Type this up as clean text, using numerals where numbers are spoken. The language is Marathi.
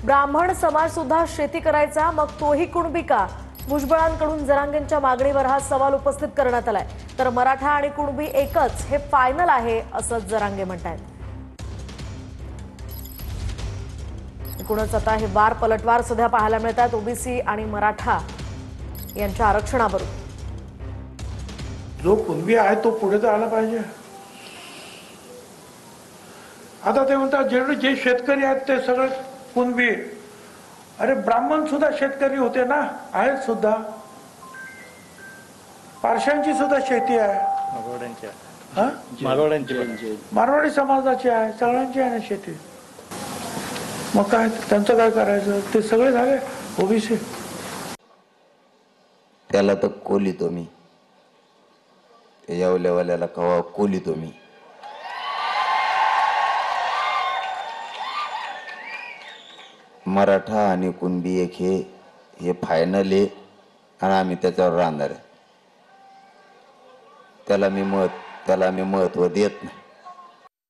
ब्राह्मण समाज सुद्धा शेती करायचा, मग तोही कुणबी का? भुजबळांकडून जरांगेंच्या मागणीवर हा सवाल उपस्थित करण्यात आलाय. तर मराठा आणि कुणबी एकच हे फायनल आहे असं जरांगे म्हणतात. एकूणच आता हे वार पलटवार सध्या पाहायला मिळतात ओबीसी आणि मराठा यांच्या आरक्षणावरून. जो कुणबी आहे तो पुढे तर आला पाहिजे. आता ते म्हणतात जे शेतकरी आहेत ते सगळे कुणबी. अरे ब्राह्मण सुद्धा शेतकरी होते ना, आहेत सुद्धा. पारशांची सुद्धा शेती आहे, मारवाडी समाजाची आहे, सगळ्यांची आहे ना शेती. मग काय त्यांचं काय करायचं? ते सगळे झाले ओबीसी. त्याला तर कोलितो मी, येवल्यावाल्याला कवा कोलितो मी. मराठा आणि कुणबी एक हे फायनल आहे आणि आम्ही त्याच्यावर राहणार आहे. त्याला मी महत्व देत नाही.